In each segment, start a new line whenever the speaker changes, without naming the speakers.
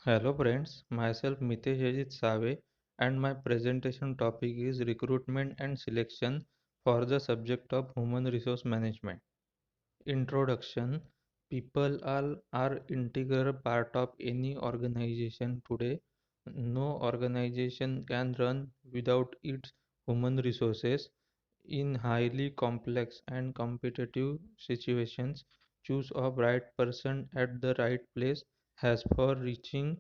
Hello friends, myself Mitesh Ajit Save and my presentation topic is recruitment and selection for the subject of human resource management. Introduction. People are integral part of any organization today. No organization can run without its human resources. In highly complex and competitive situations, choose a right person at the right place has for reaching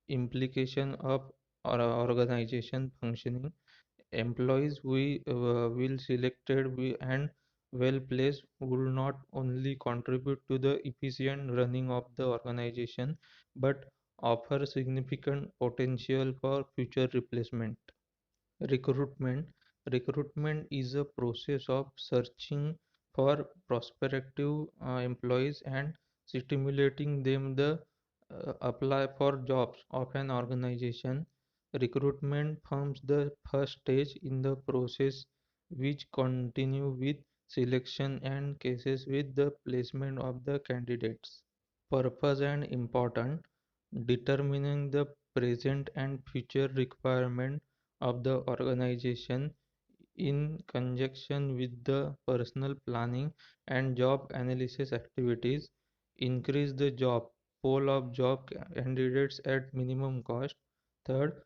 implication of organization functioning. Employees we will selected and well placed will not only contribute to the efficient running of the organization but offer significant potential for future replacement. Recruitment is a process of searching for prospective employees and stimulating them the apply for jobs of an organization. Recruitment forms the first stage in the process, which continue with selection and cases with the placement of the candidates. Purpose and important. Determining the present and future requirement of the organization in conjunction with the personal planning and job analysis activities. Increase the job pool of job candidates at minimum cost. Third,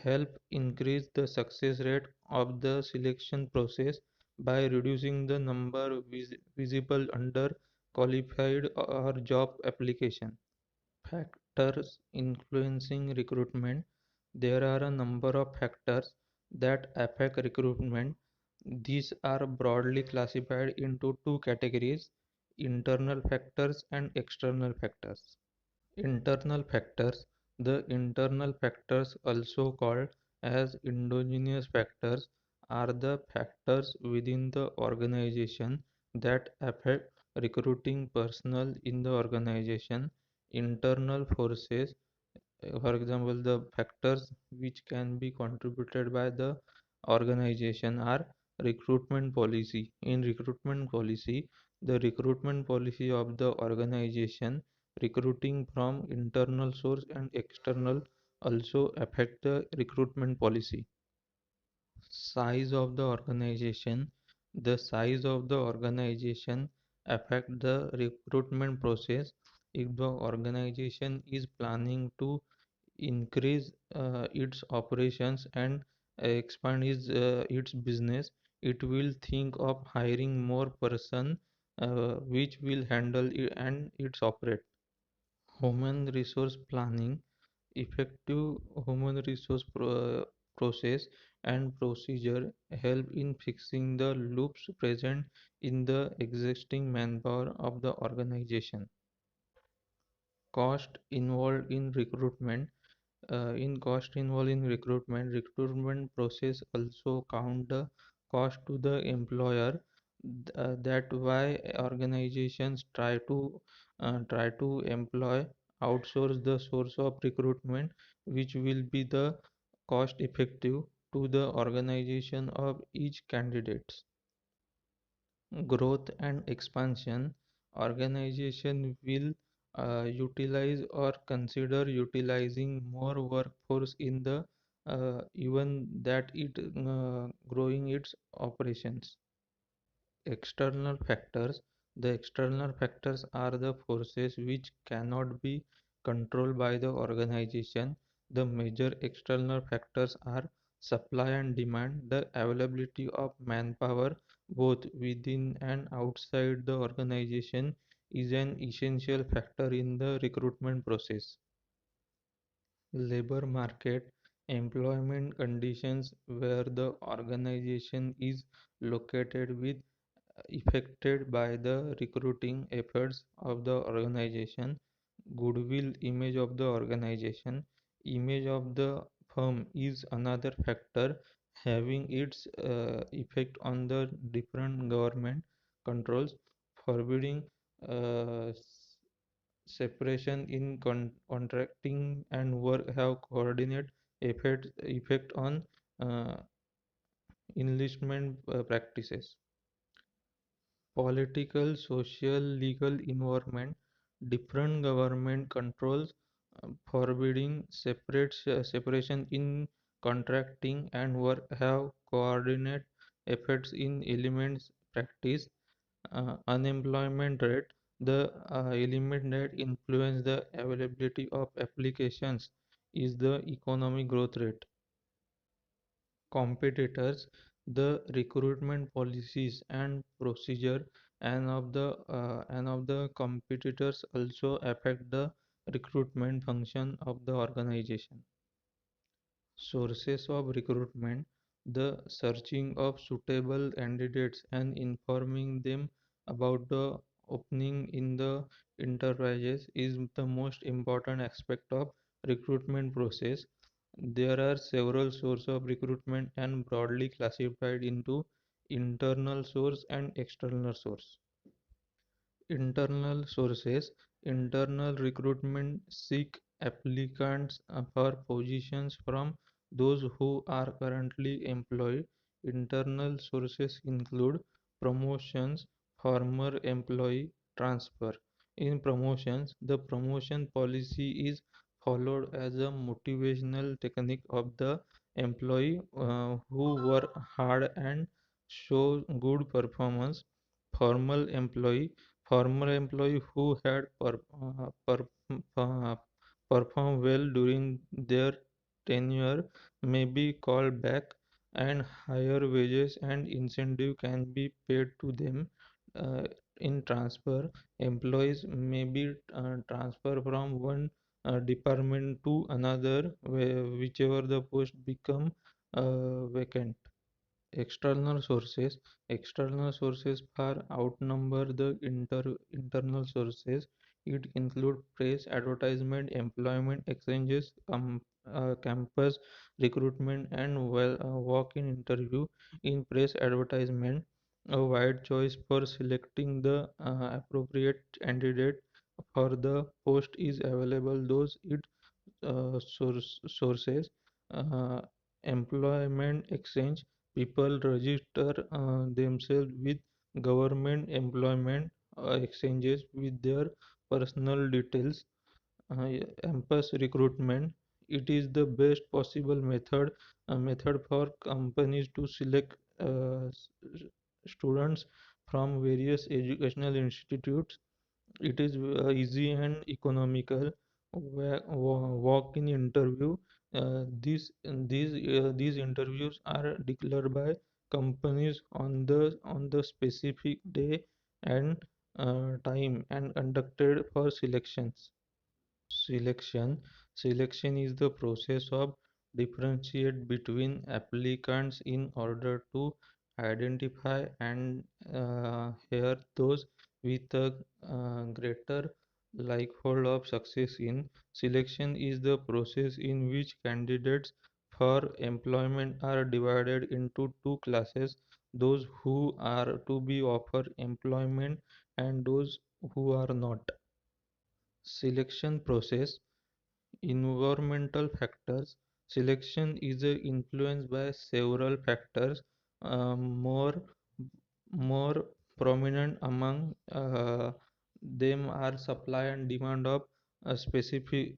help increase the success rate of the selection process by reducing the number visible under qualified or job application. Factors influencing recruitment. There are a number of factors that affect recruitment. These are broadly classified into two categories: internal factors and external factors. Internal factors. The internal factors, also called as endogenous factors, are the factors within the organization that affect recruiting personnel in the organization. Internal forces, for example, the factors which can be contributed by the organization are recruitment policy. In recruitment policy, the recruitment policy of the organization, recruiting from internal source and external also affect the recruitment policy. Size of the organization. The size of the organization affect the recruitment process. If the organization is planning to increase its operations and expand its business, it will think of hiring more person which will handle it and its operate. Human resource planning. Effective human resource process and procedure help in fixing the loops present in the existing manpower of the organization. Cost involved in recruitment. In cost involved in recruitment process also count the cost to the employer. That why organizations try to employ outsource the source of recruitment, which will be the cost effective to the organization of each candidates. Growth and expansion. Organization will utilize or consider utilizing more workforce in the even that it growing its operations. External factors. The external factors are the forces which cannot be controlled by the organization. The major external factors are supply and demand. The availability of manpower, both within and outside the organization, is an essential factor in the recruitment process. Labor market. Employment conditions where the organization is located with affected by the recruiting efforts of the organization. Goodwill, image of the organization. Image of the firm is another factor having its effect on the different government controls, forbidding uh, separation in contracting and work have coordinate effect on uh, enlistment practices. Political, social, legal environment. Different government controls forbidding separation in contracting and work have coordinate effects in elements practice. Unemployment rate, the element that influence the availability of applications, is the economic growth rate. Competitors, the recruitment policies and procedure and of the competitors also affect the recruitment function of the organization. Sources of recruitment, the searching of suitable candidates and informing them about the opening in the enterprises is the most important aspect of recruitment process. There are several sources of recruitment and broadly classified into internal source and external source. Internal sources, internal recruitment seek applicants for positions from those who are currently employed. Internal sources include promotions, former employee transfer. In promotions, the promotion policy is followed as a motivational technique of the employee who work hard and show good performance. Formal employee Former employee who had uh, performed well during their tenure may be called back, and higher wages and incentive can be paid to them. Uh, in transfer, employees may be transferred from one department to another, whichever the post become vacant. External sources far outnumber the internal sources. It include press, advertisement, employment exchanges, campus recruitment, and walk-in interview. In press advertisement, a wide choice for selecting the appropriate candidate for the post is available. Those it sources, uh, employment exchange, people register themselves with government employment exchanges with their personal details. Campus recruitment, it is the best possible method for companies to select students from various educational institutes. It is easy and economical. Walk-in interview. These interviews are declared by companies on the specific day and time and conducted for selections. Selection. Selection is the process of differentiate between applicants in order to identify and here those with a greater likelihood of success in selection is the process in which candidates for employment are divided into two classes, those who are to be offered employment and those who are not. Selection process. Environmental factors. Selection is influenced by several factors. More prominent among them are supply and demand of a specific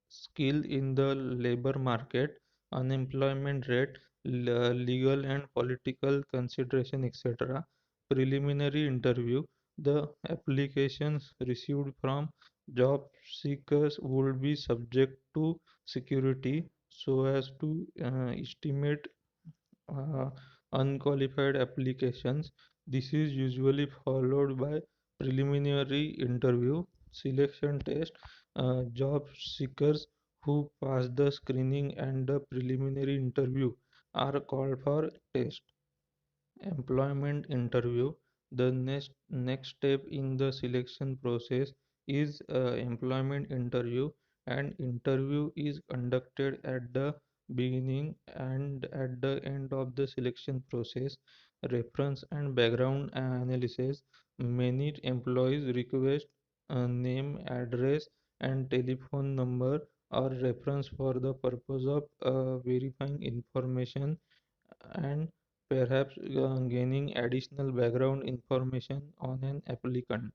skill in the labor market, unemployment rate, legal and political consideration, etc. Preliminary interview. The applications received from job seekers would be subject to security so as to estimate uh, unqualified applications. This is usually followed by preliminary interview, selection test. Job seekers who pass the screening and the preliminary interview are called for test. Employment interview. The next step in the selection process is employment interview. An interview is conducted at the beginning and at the end of the selection process. Reference and background analysis. Many employees request a name, address, and telephone number or reference for the purpose of verifying information and perhaps gaining additional background information on an applicant.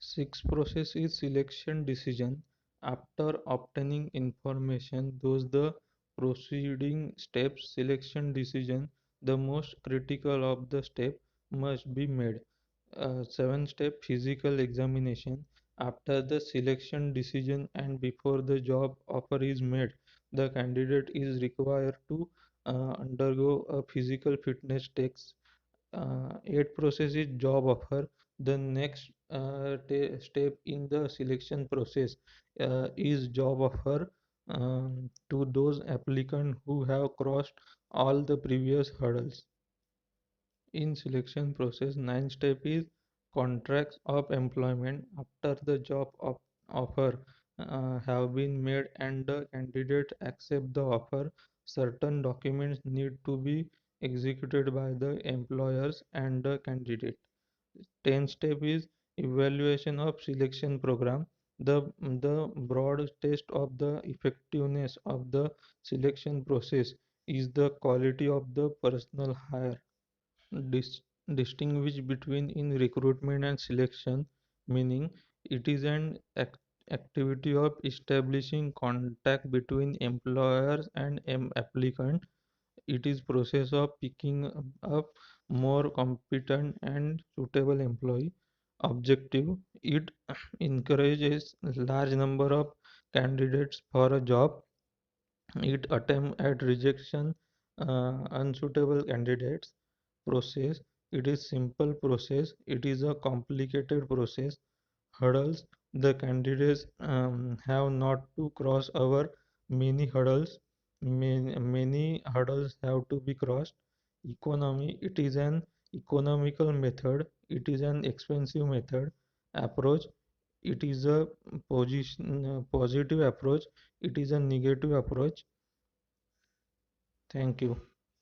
Sixth process is selection decision. After obtaining information, those the proceeding steps, selection decision, the most critical of the step must be made. Seven step physical examination. After the selection decision and before the job offer is made, the candidate is required to undergo a physical fitness test. Eighth process is job offer. The next step in the selection process is job offer to those applicants who have crossed all the previous hurdles. In selection process, ninth step is contracts of employment. After the offer have been made and the candidate accept the offer, certain documents need to be executed by the employers and the candidate. 10th step is evaluation of selection program. The broad test of the effectiveness of the selection process is the quality of the personal hire. Dis- Distinguish between in recruitment and selection, meaning it is an activity of establishing contact between employers and applicant. It is process of picking up more competent and suitable employee. Objective, it encourages large number of candidates for a job. It attempt at rejection unsuitable candidates. Process, it is simple process, it is a complicated process. Hurdles, the candidates have not to cross over many hurdles. Many hurdles have to be crossed. Economy, it is an economical method, it is an expensive method. Approach, it is a positive approach, it is a negative approach. Thank you.